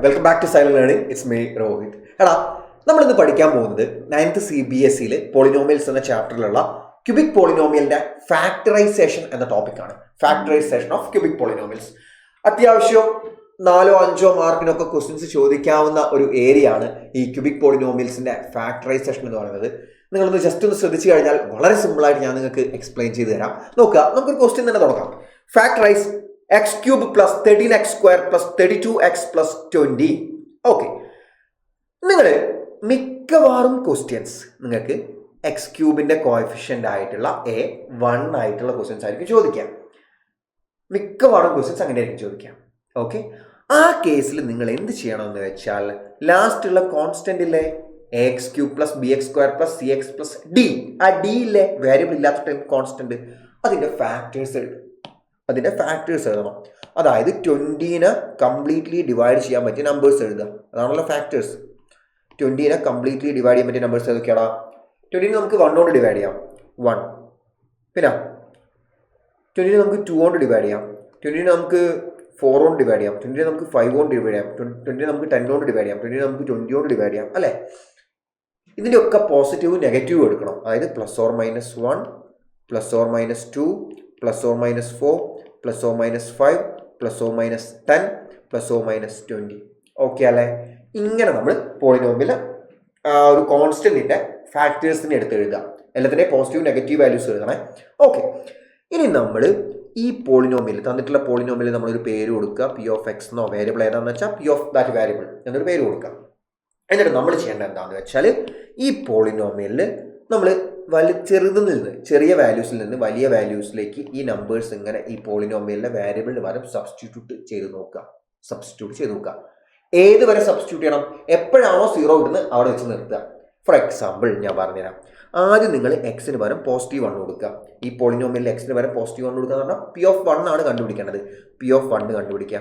Welcome back to Silent Learning. It's me Rohit. എടാ, നമ്മളിന്ന് പഠിക്കാൻ പോകുന്നത് 9th CBSEയിൽ പോളിനോമിയൽസ് എന്ന ചാപ്റ്ററിലുള്ള ക്യൂബിക് പോളിനോമിയലിന്റെ ഫാക്ടറൈസേഷൻ എന്ന ടോപ്പിക്കാണ്. Factorisation of cubic polynomials. അത്യാവശ്യം 4-5 മാർക്കിനൊക്കെ ക്വസ്റ്റ്യൻസ് ചോദിക്കാവുന്ന ഒരു ഏരിയ ആണ് ഈ ക്യൂബിക് പോളിനോമിയൽസിന്റെ ഫാക്ടറൈസേഷൻ എന്ന് പറയുന്നത്. നിങ്ങളൊന്ന് ജസ്റ്റ് ഒന്ന് ശ്രദ്ധിച്ചു കഴിഞ്ഞാൽ വളരെ സിമ്പിളായിട്ട് ഞാൻ നിങ്ങൾക്ക് എക്സ്പ്ലെയിൻ ചെയ്ത് തരാം. നോക്കുക, നമുക്കൊരു ക്വസ്റ്റ്യൻ തന്നെ തുടങ്ങാം. Factorise x cube plus 13x square plus 32x plus 20. Okay, നിങ്ങൾ മിക്കവാറും ക്വസ്റ്റ്യൻസ് നിങ്ങൾക്ക് എക്സ് ക്യൂബിന്റെ കോഎഫിഷ്യന്റ് ആയിട്ടുള്ള A1 ആയിട്ടുള്ള ക്വസ്റ്റ്യൻസ് ആയിരിക്കും ചോദിക്കാം. മിക്കവാറും ക്വസ്റ്റ്യൻസ് അങ്ങനെ ആയിരിക്കും ചോദിക്കാം. ഓക്കെ, ആ കേസിൽ നിങ്ങൾ എന്ത് ചെയ്യണമെന്ന് വെച്ചാൽ ലാസ്റ്റുള്ള കോൺസ്റ്റന്റ് ഇല്ലേ X cube plus BX square plus CX plus D, ആ D ഇല്ലേ വേരിയബിൾ ഇല്ലാത്ത ടൈം കോൺസ്റ്റന്റ്, അതിന്റെ ഫാക്ടേഴ്സ് എഴുതണം. അതായത് 20നെ കംപ്ലീറ്റ്ലി ഡിവൈഡ് ചെയ്യാൻ പറ്റിയ നമ്പേഴ്സ് എഴുതുക. അതാണല്ലോ ഫാക്ടേഴ്സ്. 20നെ കംപ്ലീറ്റ്ലി ഡിവൈഡ് ചെയ്യാൻ പറ്റിയ നമ്പേഴ്സ് ഏതൊക്കെയാണോ? 20നെ നമുക്ക് 1 കൊണ്ട് ഡിവൈഡ് ചെയ്യാം, 1. പിന്നെ 20നെ നമുക്ക് 2 കൊണ്ട് ഡിവൈഡ് ചെയ്യാം, 20നെ നമുക്ക് 4 കൊണ്ട് ഡിവൈഡ് ചെയ്യാം, 20നെ നമുക്ക് 5 കൊണ്ട് ഡിവൈഡ് ചെയ്യാം, 20നെ നമുക്ക് 10 കൊണ്ട് ഡിവൈഡ് ചെയ്യാം, 20നെ നമുക്ക് 20 കൊണ്ട് ഡിവൈഡ് ചെയ്യാം, അല്ലേ? ഇതിൻ്റെ ഒക്കെ പോസിറ്റീവും നെഗറ്റീവും എടുക്കണം. അതായത് +or-1, +or-2, +or-4, +or-5, +or-10, +or-20. Okay അല്ലേ? ഇങ്ങനെ നമ്മൾ പോളിനോമിയൽ ഒരു കോൺസ്റ്റന്റിന്റെ ഫാക്ടേഴ്സിനെ എടുത്ത് എഴുതുക. എല്ലാത്തിൻ്റെയും പോസിറ്റീവ് നെഗറ്റീവ് വാല്യൂസ് എഴുതണേ. ഓക്കെ, ഇനി നമ്മൾ ഈ പോളിനോമിയൽ തന്നിട്ടുള്ള പോളിനോമിയൽ നമ്മളൊരു പേര് കൊടുക്കുക. P(x) എന്നോ വേരിയബിൾ ഏതാണെന്ന് വെച്ചാൽ P of that വേരിയബിൾ എന്നൊരു പേര് കൊടുക്കുക. എന്നിട്ട് നമ്മൾ ചെയ്യേണ്ടത് എന്താണെന്ന് വെച്ചാൽ ഈ പോളിനോമിയലിൽ നമ്മൾ ചെറുതിൽ നിന്ന് ചെറിയ വാല്യൂസിൽ നിന്ന് വലിയ വാല്യൂസിലേക്ക് ഈ നമ്പേഴ്സ് ഇങ്ങനെ ഈ പോളിനോമിയലിന്റെ വേരിയബിളിന് പകരം സബ്സ്റ്റിറ്റ്യൂട്ട് ചെയ്ത് നോക്കുക. ഏത് വരെ സബ്സ്റ്റിറ്റ്യൂട്ട് ചെയ്യണം? എപ്പോഴാണോ 0 ഇടുന്നത് അവിടെ വെച്ച് നിർത്തുക. ഫോർ എക്സാമ്പിൾ ഞാൻ പറഞ്ഞുതരാം. ആദ്യം നിങ്ങൾ എക്സിന് പകരം +1 കൊടുക്കുക. ഈ പോളിനോമിയലിൽ എക്സിന് പകരം +1 കൊടുക്കുക എന്ന് പറഞ്ഞാൽ P(1) ആണ് കണ്ടുപിടിക്കേണ്ടത്. P(1) കണ്ടുപിടിക്കുക.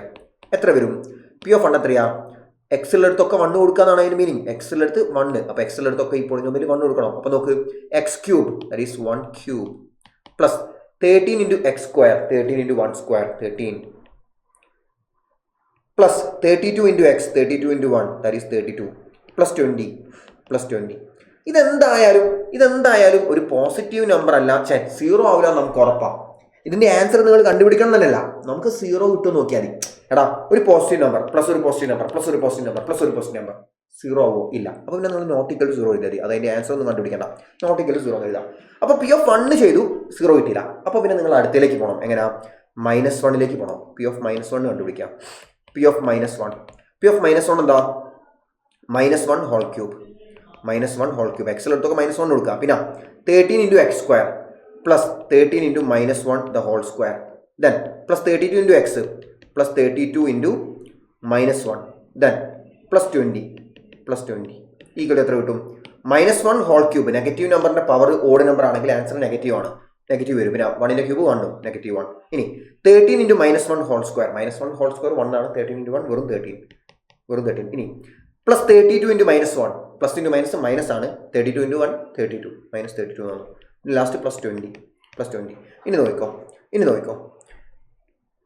എത്ര വരും? P(1) എത്രയാ? എക്സിലെടുത്തൊക്കെ 1 കൊടുക്കുക എന്നാണ് അതിന് മീനിങ്. എക്സിലെടുത്ത് 1, അപ്പോൾ എക്സിലെടുത്തൊക്കെ ഈ പോളിനോമിയൽ 1 കൊടുക്കണം. അപ്പോൾ നോക്ക്, x cube that is 1 cube plus 13 × x square, 13 × 1 square 13, plus 32 × x, 32 × 1 that is 32, plus 20. ഇതെന്തായാലും ഒരു പോസിറ്റീവ് നമ്പർ അല്ല, 0 ആവില്ല നമുക്ക് ഉറപ്പാണ്. ഇതിന്റെ ആൻസർ നിങ്ങൾ കണ്ടുപിടിക്കണം എന്നല്ല, നമുക്ക് 0 കിട്ടും നോക്കിയാൽ മതി. എടാ, ഒരു പോസിറ്റീവ് നമ്പർ പ്ലസ് ഒരു പോസിറ്റീവ് നമ്പർ പ്ലസ് ഒരു പോസിറ്റീവ് നമ്പർ പ്ലസ് ഒരു പോസിറ്റീവ് നമ്പർ 0 ആവോ? ഇല്ല. അപ്പോൾ പിന്നെ നിങ്ങൾ (0) എഴുതി. അതിന്റെ ആൻസർ ഒന്നും കണ്ടുപിടിക്കണ്ട, (0) എഴുതാം. അപ്പോൾ P(1) ചെയ്തു, 0 കിട്ടിയില്ല. അപ്പോൾ പിന്നെ നിങ്ങൾ അടുത്തേക്ക് പോകണം. എങ്ങനെയാ? -1ലേക്ക് പോകണം. P(-1) കണ്ടുപിടിക്കാം. P(-1) എന്താ? -1 ഹോൾ ക്യൂബ്, എക്സിലെടുത്തൊക്കെ -1 കൊടുക്കുക. പിന്നെ 13 × x square plus 13 × -1 the whole square, then plus 32 × x പ്ലസ് 32 × -1, ദെൻ പ്ലസ് 20 ഈക്വൽ എത്ര കിട്ടും? -1 ഹോൾ ക്യൂബ്. നെഗറ്റീവ് നമ്പറിന്റെ പവർ ഓഡ് നമ്പർ ആണെങ്കിൽ ആൻസർ നെഗറ്റീവ് ആണ്, നെഗറ്റീവ് വരും. പിന്നെ 1ന്റെ ക്യൂബ് 1, -1. ഇനി 13 × -1 ഹോൾ സ്ക്വയർ, -1 ഹോൾ സ്ക്വയർ 1 ആണ്, 13 × 1 വെറും 13. ഇനി plus 32 × -1, plus into minus minus ആണ്, 32 × 1 32, -32 ആണ്. Last plus 20. ഇനി നോക്കിക്കോ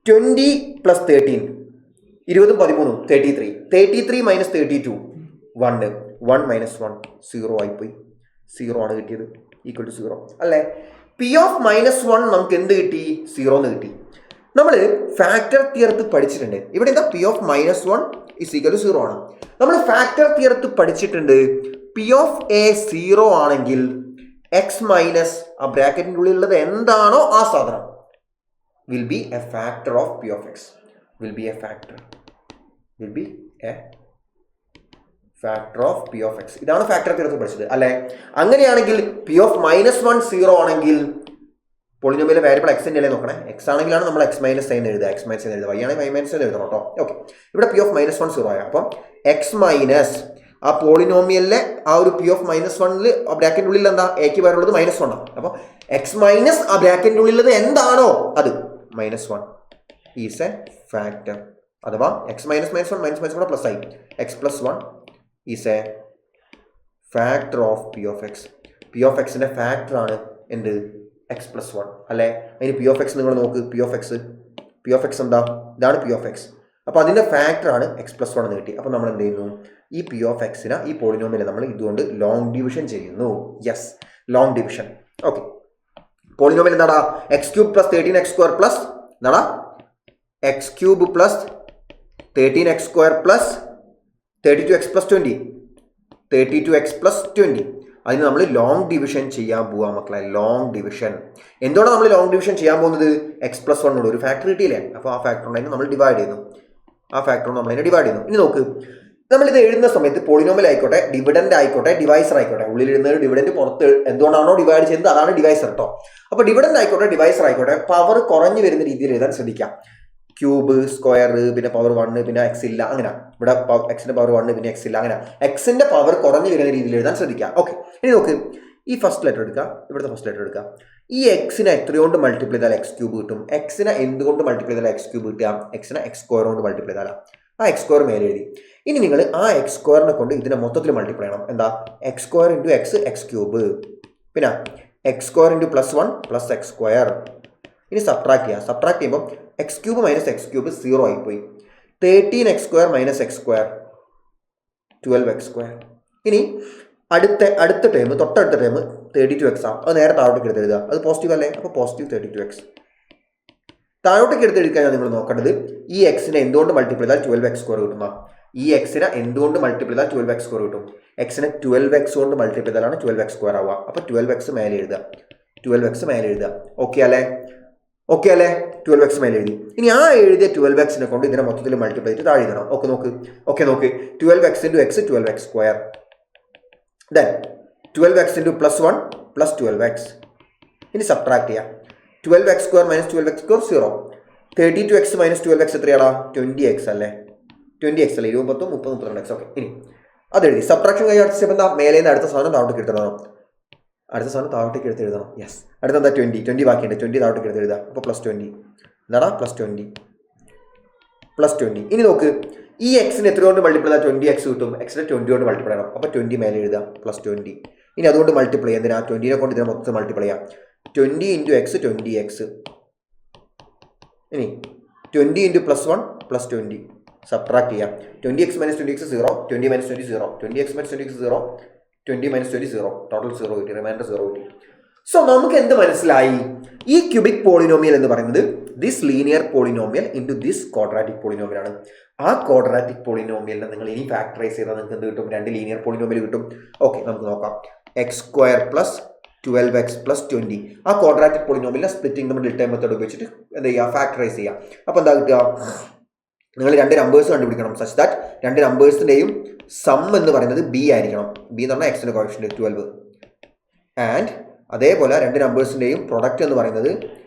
20 പ്ലസ് 13, 20 13 33, 33 - 32 1, 1 - 1 0 ആയിപ്പോയി. 0 ആണ് കിട്ടിയത്, ഈക്വൽ ടു 0 അല്ലേ? P(-1) നമുക്ക് എന്ത് കിട്ടി? 0 എന്ന് കിട്ടി. നമ്മൾ ഫാക്ടർ തിയറത്ത് പഠിച്ചിട്ടുണ്ട്. ഇവിടെ എന്താ? P(-1) = 0 ആണ്. നമ്മൾ ഫാക്ടർ തിയറത്ത് പഠിച്ചിട്ടുണ്ട്. P(a) 0 ആണെങ്കിൽ x മൈനസ് ആ ബ്രാക്കറ്റിൻ്റെ ഉള്ളിലുള്ളത് എന്താണോ ആ സാധനം will be a factor of P(x). will be a factor of P(x). ഇതാണ് ഫാക്ടർ തിയറത്തിൽ പഠിച്ചത് അല്ലേ? അങ്ങനെയാണെങ്കിൽ P(-1) 0 ആണെങ്കിൽ പോളിനോമിയൽ വേരിയബിൾ x അല്ലേ നോക്കണേ. x ആണെങ്കിലാണ് നമ്മൾ x മൈനസ് സൈൻ എഴുതുക, y ആണെങ്കിൽ y മൈനസ് സൈൻ എഴുതണം കേട്ടോ. ഓക്കെ, ഇവിടെ P(-1) 0 ആയ അപ്പം x മൈനസ് ആ പോളിനോമിയലിലെ ആ ഒരു P(-1) ആ ബ്രാക്കറ്റിൻ്റെ ഉള്ളിൽ എന്താ? എക്ക് പകരമുള്ളത് -1 ആണ്. അപ്പോൾ x മൈനസ് ആ ബ്രാക്കറ്റിൻ്റെ ഉള്ളിലുള്ളത് എന്താണോ അത് -1 ഈസ് എ ഫാക്ടർ. അഥവാ x മൈനസ് -1 കൂടെ പ്ലസ് ആയി, x + 1 is a factor of P(x)ന്റെ ഫാക്ടർ ആണ് എന്ത്? x + 1 അല്ലേ? അതിന് P(x) നിങ്ങൾ നോക്ക്. P(x) എന്താ? ഇതാണ് P(x). അപ്പോൾ അതിൻ്റെ ഫാക്ടറാണ് x+1 എന്ന് കിട്ടി. അപ്പോൾ നമ്മൾ എന്ത് ചെയ്യുന്നു, ഈ പി ഓഫ് എക്സിനെ ഈ പോളിനോമിയൽ നമ്മൾ ഇതുകൊണ്ട് ലോങ് ഡിവിഷൻ ചെയ്യുന്നു. Yes, long division. Okay, polynomial എന്താടാ, x³ + 13x² പ്ലസ് എന്താടാ x³ + 13x² plus 32x + 20, 32x + 20. അതിന് നമ്മൾ ലോങ് ഡിവിഷൻ ചെയ്യാൻ പോവാം മക്കളെ, ലോങ് ഡിവിഷൻ. എന്തുകൊണ്ടാണ് നമ്മൾ ലോങ് ഡിവിഷൻ ചെയ്യാൻ പോകുന്നത്, x+1 ഒരു ഫാക്ടർ കിട്ടിയില്ലേ, അപ്പോൾ ആ ഫാക്ടർ കൊണ്ട് നമ്മൾ ഡിവൈഡ് ചെയ്യുന്നു, ആ ഫാക്ടർ നമ്മൾ അതിനെ ഡിവൈഡ് ചെയ്യുന്നു. ഇനി നോക്ക്, നമ്മളിത് എഴുതുന്ന സമയത്ത് പോളിനോമിയൽ ആയിക്കോട്ടെ, ഡിവിഡൻഡ് ആയിക്കോട്ടെ, ഡിവൈസർ ആയിക്കോട്ടെ, ഉള്ളിലിരുന്ന ഒരു ഡിവിഡൻഡ് പുറത്ത് എന്തുകൊണ്ടാണോ ഡിവൈഡ് ചെയ്യുന്നത് അതാണ് ഡിവൈസർ കേട്ടോ. അപ്പോൾ ഡിവിഡൻഡ് ആയിക്കോട്ടെ, ഡിവൈസർ ആയിക്കോട്ടെ, പവർ കുറഞ്ഞു വരുന്ന രീതിയിൽ എഴുതാൻ ശ്രദ്ധിക്കാം. ക്യൂബ്, സ്ക്വയർ, പിന്നെ പവർ 1, പിന്നെ എക്സ് ഇല്ല, അങ്ങനെ ഇവിടെ എക്സിന്റെ പവർ 1, പിന്നെ എക്സ് ഇല്ല, അങ്ങനെ എക്സിന്റെ പവർ കുറഞ്ഞു വരുന്ന രീതിയിൽ എഴുതാൻ ശ്രദ്ധിക്കാം. ഓക്കെ, ഇനി നോക്ക്, ഈ ഫസ്റ്റ് ലെറ്റർ എടുക്കുക, ഇവിടുത്തെ ഫസ്റ്റ് ലെറ്റർ എടുക്കുക. ഈ എക്സിനെ എത്രയോണ്ട് മൾട്ടിപ്ലൈ ചെയ്താൽ x³ കിട്ടും, എക്സിനെ എന്തുകൊണ്ട് മൾട്ടിപ്ലൈ ചെയ്താൽ x³ കിട്ടുക, എക്സിനെ x² കൊണ്ട് മൾട്ടിപ്ലൈ ചെയ്താൽ ആ x² മേലെ എഴുതി. ഇനി നിങ്ങൾ ആ x² കൊണ്ട് ഇതിനെ മൊത്തത്തിൽ മൾട്ടിപ്ലൈ ചെയ്യണം. എന്താ, x² × x x³, പിന്നെ x² × +1 + x². ഇനി സബ്ട്രാക്ട് ചെയ്യുക. സബ്ട്രാക്ട് ചെയ്യുമ്പോൾ x³ - x³ 0 ആയിപ്പോയി. 13x² - x², 12x². ഇനി അടുത്ത ടേം, തൊട്ടടുത്ത ടേം 32x ആണ്. അത് നേരെ താഴോട്ടേക്ക് എടുത്ത് എഴുതുക. അത് പോസിറ്റീവ് അല്ലേ, അപ്പോൾ പോസിറ്റീവ് 32x. താഴോട്ടേക്ക് എടുത്ത് എഴുതിക്കഴിഞ്ഞാൽ നിങ്ങൾ നോക്കേണ്ടത് ഈ എക്സിനെ എന്തുകൊണ്ട് മൾട്ടിപ്ലൈ ചെയ്താൽ 12x² കിട്ടുന്ന, ഈ എക്സിനെ എന്തുകൊണ്ട് മൾട്ടിപ്ലൈ ചെയ്താൽ 12x² കിട്ടും, എക്സിനെ 12x കൊണ്ട് മൾട്ടിപ്ലൈ ചെയ്താലാണ് 12x² ആവുക. അപ്പോൾ 12x മേലെ എഴുതുക, 12x മേലെ എഴുതുക. ഓക്കെ അല്ലേ, ഓക്കെ അല്ലേ, 12x മേലെ എഴുതി. ഇനി ആ എഴുതിയ 12x കൊണ്ട് ഇതിനെ മൊത്തത്തിൽ മൾട്ടിപ്ലൈ ചെയ്ത് താഴെ എഴുതണം. ഓക്കെ നോക്ക്, 12x × x 12x², then 12x × +1 + 12x. ഇനി സബ്ട്രാക്ട് ചെയ്യാം. 12x² - 12x² 0. 32x - 12x എത്രയാടാ, 20x അല്ലേ, 20x അല്ലേ, 20, 30, 32x. ഓക്കെ, ഇനി അതെഴുതി. സബ്ട്രാക്ഷൻ കഴിഞ്ഞ അടുത്ത സ്റ്റെപ്പ് എന്താ, മേലെ നിന്ന് അടുത്ത സാധനം താഴോട്ടേക്ക് എടുത്തിടണം, അടുത്ത സാധനം താഴോട്ടേക്ക് എടുത്ത് എഴുതണം. യെസ്, അടുത്ത എന്താ, 20 ബാക്കിയുണ്ട്, 20 താഴോട്ടേക്ക് എടുത്ത് എഴുതുക. അപ്പോൾ +20 എന്താടാ, +20 +20. ഇനി നോക്ക്, ഈ എക്സിന് എത്ര കൊണ്ട് മൾട്ടിപ്ലൈ ചെയ്താൽ 20x കിട്ടും, എക്സിനെ 20 കൊണ്ട് മൾട്ടിപ്ലൈ ചെയ്യണം. അപ്പോൾ 20 മേലെ എഴുതുക, +20. ഇനി അതുകൊണ്ട് മൾട്ടിപ്ലൈ ചെയ്യാം, എന്തിനാ, 20നെ കൊണ്ട് ഇതിനെ മൊത്തം മൾട്ടിപ്ലൈ ചെയ്യാം. 20 × x 20x. ഇനി 20 × +1 + 20 സബ്ട്രാക്ട് ചെയ്യാം. 20x - 20x 0, 20 - 20 0, 20x - 20x 0, 20 - 20 0, total 0 കിട്ടി, റിമൈൻഡർ 0 കിട്ടി. സോ നമുക്ക് എന്ത് മനസ്സിലായി, ഈ ക്യൂബിക് പോളിനോമിയൽ എന്ന് പറയുന്നത് this linear polynomial into this quadratic polynomial ആണ്. ആ ക്വാഡ്രാറ്റിക് പോളിനോമിയലിനെ നിങ്ങൾ ഇനി ഫാക്ടറൈസ് ചെയ്താൽ നിങ്ങൾക്ക് എന്ത് കിട്ടും, 2 ലീനിയർ പോളിനോമിയൽ കിട്ടും. ഓക്കെ, നമുക്ക് നോക്കാം. x² + 12x + 20. ആ ക്വാഡ്രാറ്റിക് പോളിനോമിയലിനെ splitting the middle term method ഉപയോഗിച്ചിട്ട് എന്ത് ചെയ്യുക, ഫാക്ടറൈസ് ചെയ്യുക. അപ്പോൾ എന്താ കിട്ടുക, നിങ്ങൾ 2 നമ്പേഴ്സ് കണ്ടുപിടിക്കണം സച്ച് ദാറ്റ് 2 നമ്പേഴ്സിൻ്റെയും സം എന്ന് പറയുന്നത് b ആയിരിക്കണം. b എന്ന് പറഞ്ഞാൽ എക്സിൻ്റെ കോഎഫിഷ്യന്റ് 12. ആൻഡ് അതേപോലെ 2 നമ്പേഴ്സിൻ്റെയും പ്രൊഡക്റ്റ് എന്ന് പറയുന്നത്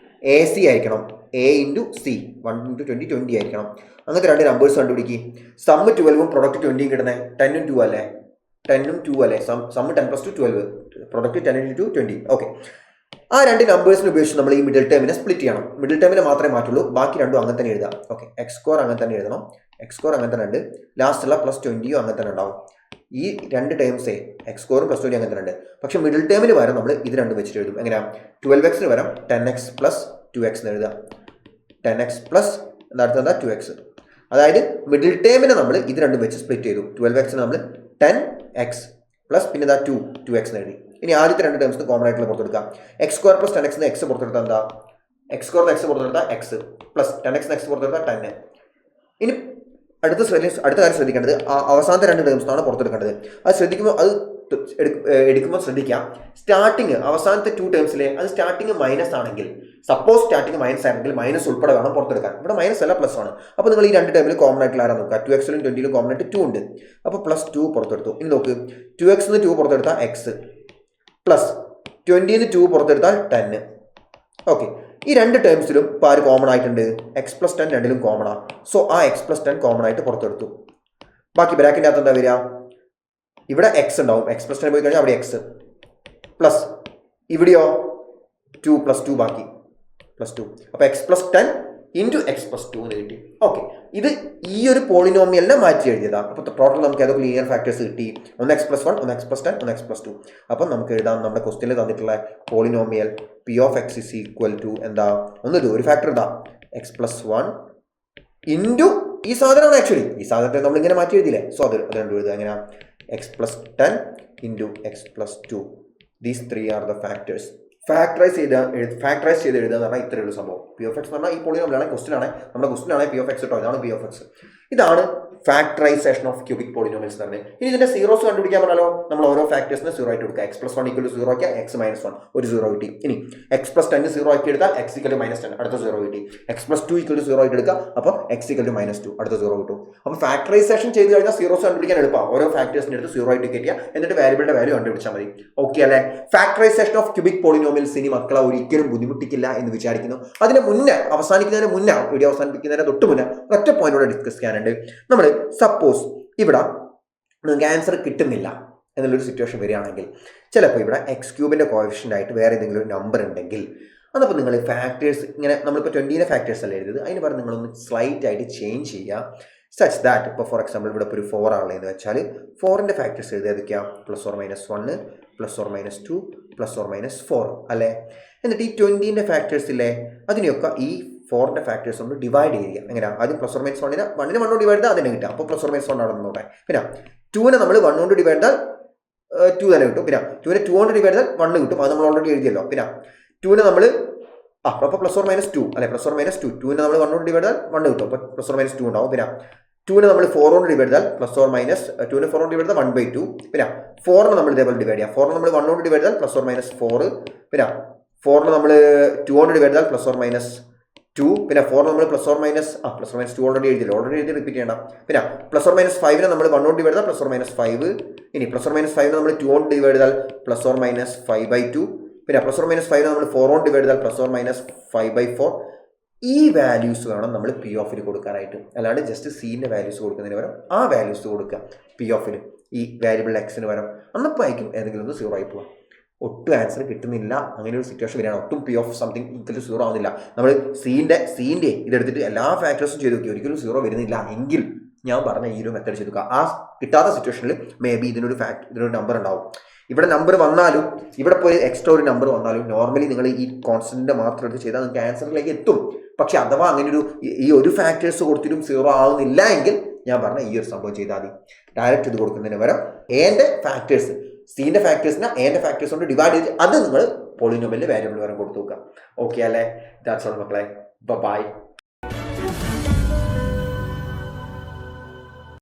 AC ആയിരിക്കണം, a × c, 1 × 20 20 ആയിരിക്കണം. അങ്ങനത്തെ 2 നമ്പേഴ്സ് കണ്ടുപിടിക്കുക. സം 12ഉം പ്രൊഡക്റ്റ് 20യും കിട്ടുന്നത് 10 × 2 അല്ലേ, 10 × 2 അല്ലേ, സം 10 + 2 12, പ്രൊഡക്റ്റ് 10 × 2 20. ഓക്കെ, ആ 2 നമ്പേഴ്സിന് ഉപയോഗിച്ച് നമ്മൾ ഈ മിഡിൽ ടേമിനെ സ്പ്ലിറ്റ് ചെയ്യണം. മിഡിൽ ടേമിനെ മാത്രമേ മാറ്റുള്ളൂ, ബാക്കി രണ്ടും അങ്ങനെ തന്നെ എഴുതാം. ഓക്കെ, x² അങ്ങനെ തന്നെ എഴുതണം, x² അങ്ങനെ തന്നെ ഉണ്ട്, ലാസ്റ്റുള്ള +20 അങ്ങനെ തന്നെ ഉണ്ടാവും. ഈ 2 ടേംസേ x² +20 അങ്ങനെ തന്നെ ഉണ്ട്. പക്ഷേ മിഡിൽ ടേമിന് പകരം നമ്മൾ ഇത് രണ്ടും വെച്ചിട്ട് എഴുതും. എങ്ങനെയാണ്, 12x പകരം 10x + 2x എന്ന് എഴുതാം. 10x പ്ലസ് എന്താ 2x. അതായത് മിഡിൽ ടേമിനെ നമ്മൾ ഇത് രണ്ടും വെച്ച് സ്പ്ലിറ്റ് ചെയ്തു. 12x നമ്മൾ 10x പ്ലസ് പിന്നെ എന്താ 2x എന്ന് എഴുതി. ഇനി ആദ്യത്തെ 2 ടേംസ് കോമൺ ആയിട്ടുള്ള പുറത്തെടുക്കാം. x² + 10x x പുറത്തെടുത്താൽ എന്താ, x² x പുറത്തെടുത്താൽ x plus 10x x പുറത്തെടുത്താൽ 10. ഇനി അടുത്ത കാര്യം ശ്രദ്ധിക്കേണ്ടത് അവസാനത്തെ 2 ടേംസാണ് പുറത്തെടുക്കേണ്ടത്. അത് ശ്രദ്ധിക്കുമ്പോൾ അത് എടുക്കുമ്പോൾ ശ്രദ്ധിക്കാം, സ്റ്റാർട്ടിങ് അവസാനത്തെ 2 ടേംസിലെ അത് സ്റ്റാർട്ടിങ് മൈനസ് ആണെങ്കിൽ, സപ്പോസ് സ്റ്റാർട്ടിങ് മൈനസ് ആണെങ്കിൽ മൈനസ് ഉൾപ്പെടെ വേണം പുറത്തെടുക്കാൻ. ഇവിടെ മൈനസ് അല്ല പ്ലസ് ആണ്. അപ്പോൾ നിങ്ങൾ ഈ 2 ടേമിൽ കോമൺ ആയിട്ടുള്ള ആരാ നോക്കുക, 2x-ലും 20-ലും കോമൺ ആയിട്ട് 2 ഉണ്ട്. അപ്പോൾ +2 പുറത്തെടുത്തു. ഇനി നോക്ക്, 2x ന്ന് 2 പുറത്തെടുത്താൽ x പ്ലസ് 20 ന്ന് 2 പുറത്തെടുത്താൽ 10. ഓക്കെ, ഈ 2 ടേംസിലും ഇപ്പോൾ ആര് കോമൺ ആയിട്ടുണ്ട്, x + 10 രണ്ടിലും കോമൺ ആണ്. സോ ആ x + 10 കോമൺ ആയിട്ട് പുറത്തെടുത്തു. ബാക്കി ബ്രാക്കറ്റിൻ്റെ അകത്ത് എന്താ വരിക, ഇവിടെ x ഉണ്ടാവും, x + 10 പോയി കഴിഞ്ഞാൽ അവിടെ x പ്ലസ് ഇവിടെയോ 2 + 2 ബാക്കി +2. അപ്പോൾ x + 10 × x + 2 എന്ന് കിട്ടി. ഓക്കെ, ഇത് ഈ ഒരു പോളിനോമിയലിനെ മാറ്റി എഴുതിയതാണ്. അപ്പോൾ ടോട്ടൽ നമുക്ക് ഏതൊക്കെ ലീനിയർ ഫാക്ടേഴ്സ് കിട്ടി, ഒന്ന് x + 1, ഒന്ന് x + 10, ഒന്ന് x + 2. അപ്പം നമുക്ക് എഴുതാം നമ്മുടെ ക്വസ്റ്റ്യനിൽ തന്നിട്ടുള്ള പോളിനോമിയൽ p of x = എന്താ, ഒരു ഫാക്ടർ ഇതാ, x + 1 × ഈ സാധനമാണ് ആക്ച്വലി ഈ സാധനത്തെ നമ്മളിങ്ങനെ മാറ്റി എഴുതിയില്ലേ. സോ അത് രണ്ടും എഴുതുക എങ്ങനെയാ x+10 × x+2 these 3 are the factors. Factorise ചെയ്ത് എഴുതുക എന്ന് പറഞ്ഞാൽ ഇത്രയുള്ള സംഭവം. പി ഓഫ് എക്സ് എന്ന് പറഞ്ഞാൽ ഈ പോളിനോമിയലാണ്, ക്വസ്റ്റൻ ആണ്, നമ്മുടെ ക്വസ്റ്റൻ ആണ് പി ഓഫ് എക്സ് കേട്ടോ. ഇതാണ് പി ഓഫ് എക്സ്. ഇതാണ് ഫാക്ടറൈസേഷൻ ഓഫ് ക്യൂബിക് പോളിനോമിയൽസ് എന്ന് പറഞ്ഞത്. ഇനി ഇതിന്റെ സീറോസ് കണ്ടുപിടിക്കാൻ പറഞ്ഞാലോ നമ്മൾ ഓരോ ഫാക്ടേഴ്സിന് 0 ആയിട്ട് കൊടുക്കുക. x+1 = 0 ആക്കിയാൽ x-1 ഒരു 0 കിട്ടി. ഇനി x+10 0 ആക്കി എടുത്താൽ x = -10 അടുത്ത 0 കിട്ടി. x+2 = 0 ആയിട്ട് എടുക്കുക, അപ്പോൾ x = -2 അടുത്ത 0 കിട്ടും. അപ്പോൾ ഫാക്ടറൈസേഷൻ ചെയ്ത് കഴിഞ്ഞാൽ സീറോസ് കണ്ടുപിടിക്കാൻ എളുപ്പമാണ്. ഓരോ ഫാക്ടേഴ്സിന് എടുത്ത് 0 ആയിട്ട് ടിക്കറ്റ് ചെയ്യുക, എന്നിട്ട് വാരിയബിളിന്റെ വാല്യൂ കണ്ടുപിടിച്ചാൽ മതി. ഓക്കെ അല്ലേ? ഫാക്ടറൈസേഷൻ ഓഫ് ക്യൂബിക് പോളിനോമിയൽസ് ഇനി മക്കളെ ഒരിക്കലും ബുദ്ധിമുട്ടിക്കില്ല എന്ന് വിചാരിക്കുന്നു. അതിന് മുന്നേ വീഡിയോ അവസാനിപ്പിക്കുന്നതിന് തൊട്ട് മുന്നേ ഒറ്റ പോയിന്റോടെ ഡിസ്കസ് ചെയ്യാനുണ്ട്. നമ്മൾ സപ്പോസ് ഇവിടെ നിങ്ങൾക്ക് ആൻസർ കിട്ടുന്നില്ല എന്നുള്ളൊരു സിറ്റുവേഷൻ വരികയാണെങ്കിൽ, ചിലപ്പോൾ ഇവിടെ x³ കോഎഫിഷ്യൻ്റ് ആയിട്ട് വേറെ ഏതെങ്കിലും ഒരു നമ്പർ ഉണ്ടെങ്കിൽ, അതപ്പോൾ നിങ്ങൾ ഫാക്ടേഴ്സ് ഇങ്ങനെ നമ്മളിപ്പോൾ 20 ഫാക്ടേഴ്സ് അല്ലേ എഴുതിയത്, അതിന് പറഞ്ഞ് നിങ്ങളൊന്ന് സ്ലൈറ്റ് ആയിട്ട് ചേഞ്ച് ചെയ്യുക. സച്ച് ദാറ്റ് ഇപ്പോൾ ഫോർ എക്സാമ്പിൾ ഇവിടെ ഇപ്പോൾ ഒരു 4 ആണെന്ന് വെച്ചാൽ 4ന്റെ ഫാക്ടേഴ്സ് എഴുതിയത് ഏതൊക്കെയാണ്? +or-1 +or-2 +or-4 അല്ലേ? എന്നിട്ട് ഈ 20ന്റെ ഫാക്ടേഴ്സ് ഇല്ലേ, അതിനെയൊക്കെ ഈ 4ന്റെ ഫാക്ടേഴ്സ് കൊണ്ട് ഡിവൈഡ് ചെയ്യുക. എങ്ങനെയാണ്? ആദ്യം +or-1 1നെ 1 കൊണ്ട് ഡിവൈഡ് ചെയ്താൽ അതിനെ കിട്ടുക, അപ്പോൾ +or-1 അവിടെ നിന്നോട്ടെ. പിന്നെ 2നെ നമ്മൾ 1 കൊണ്ട് ഡിവൈഡ് ചെയ്താൽ 2 തന്നെ കിട്ടും. പിന്നെ 2നെ 2 കൊണ്ട് ഡിവൈഡ് ചെയ്താൽ 1 കിട്ടും, അത് നമ്മൾ ഓൾറെഡി എഴുതിയല്ലോ. പിന്നെ 2നെ നമ്മൾ അപ്പോൾ +or-2 അല്ലെ, +or-2 2നെ നമ്മൾ 1 കൊണ്ട് ഡിവൈഡ് ചെയ്താൽ 1 കിട്ടും, അപ്പോൾ +or-2 ഉണ്ടാവും. പിന്നെ 2നെ നമ്മൾ 4 കൊണ്ട് ഡിവൈഡ് ചെയ്താൽ +or-2നെ 4 കൊണ്ട് ഡിവൈഡ് ചെയ്താൽ 1/2. പിന്നെ 4നെ നമ്മൾ ഇതേപോലെ ഡിവൈഡ് ചെയ്യാം. 4നെ നമ്മൾ 1 കൊണ്ട് ഡിവൈഡ് ചെയ്താൽ +or-4. പിന്നെ 4നെ നമ്മൾ 2 കൊണ്ട് ഡിവൈഡ് ചെയ്താൽ +or-2. പിന്നെ 4 നമ്മൾ +or-2 ഓൾറെഡി എഴുതി റിപ്പീറ്റ് ചെയ്യണം. പിന്നെ +or-5നെ നമ്മൾ 1 കൊണ്ട് ഡിവൈഡ് ചെയ്താൽ +or-5. ഇനി +or-5നെ നമ്മൾ 2 കൊണ്ട് ഡിവൈഡ് ചെയ്താൽ +or-5/2. പിന്നെ +or-5നെ നമ്മൾ 4 കൊണ്ട് ഡിവൈഡ് ചെയ്താൽ +or-5/4. ഈ വാല്യൂസ് വേണം നമ്മൾ പി ഓഫിൽ കൊടുക്കാനായിട്ട്. അല്ലാണ്ട് ജസ്റ്റ് സീൻ്റെ വാല്യൂസ് കൊടുക്കുന്നതിന് പകരം ആ വാല്യൂസ് കൊടുക്കുക പി ഓഫിൽ, ഈ വാരിയബിൾ എക്സിന് പകരം. അന്നപ്പോൾ ആയിരിക്കും ഏതെങ്കിലും ഒന്ന് 0 ആയി പോവാം. ഒട്ടും ആൻസർ കിട്ടുന്നില്ല, അങ്ങനെ ഒരു സിറ്റുവേഷൻ വരികയാണ്. ഒട്ടും പി ഓഫ് സംതിങ് = 0 ആവുന്നില്ല. നമ്മൾ സീൻ്റെ ഇതെടുത്തിട്ട് എല്ലാ ഫാക്ടേഴ്സും ചെയ്ത് നോക്കി, ഒരിക്കലും 0 വരുന്നില്ല എങ്കിൽ ഞാൻ പറഞ്ഞ ഈ ഒരു മെത്തേഡ് ചെയ്ത് നോക്കുക. ആ കിട്ടാത്ത സിറ്റുവേഷനിൽ മേ ബി ഇതിനൊരു നമ്പർ ഉണ്ടാവും. ഇവിടെ നമ്പർ വന്നാലും, ഇവിടെ പോയി എക്സ്ട്രാ ഒരു നമ്പർ വന്നാലും, നോർമലി നിങ്ങൾ ഈ കോൺസ്റ്റന്റിന്റെ മാത്രം എടുത്ത് ചെയ്താൽ നിങ്ങൾക്ക് ആൻസറിലേക്ക് എത്തും. പക്ഷെ അഥവാ അങ്ങനെ ഈ ഒരു ഫാക്ടേഴ്സ് കൊടുത്തിട്ടും 0 ആവുന്നില്ല എങ്കിൽ ഞാൻ പറഞ്ഞ ഈ ഒരു സംഭവം ചെയ്താൽ മതി. ഡയറക്റ്റ് ഇത് കൊടുക്കുന്നതിന് പകരം എന്റെ ഫാക്ടേഴ്സ്, സീൻ്റെ ഫാക്ടേഴ്സിനെ എന്റെ ഫാക്ടേഴ്സ് കൊണ്ട് ഡിവൈഡ് ചെയ്ത് അത് നിങ്ങൾ പോളിനോമിയലിന്റെ വാരിയബിൾ വരെ കൊടുത്തു നോക്കുക. ഓക്കെ അല്ലേ? ദാറ്റ്സ് ഓൾ മക്കളെ. ബൈ.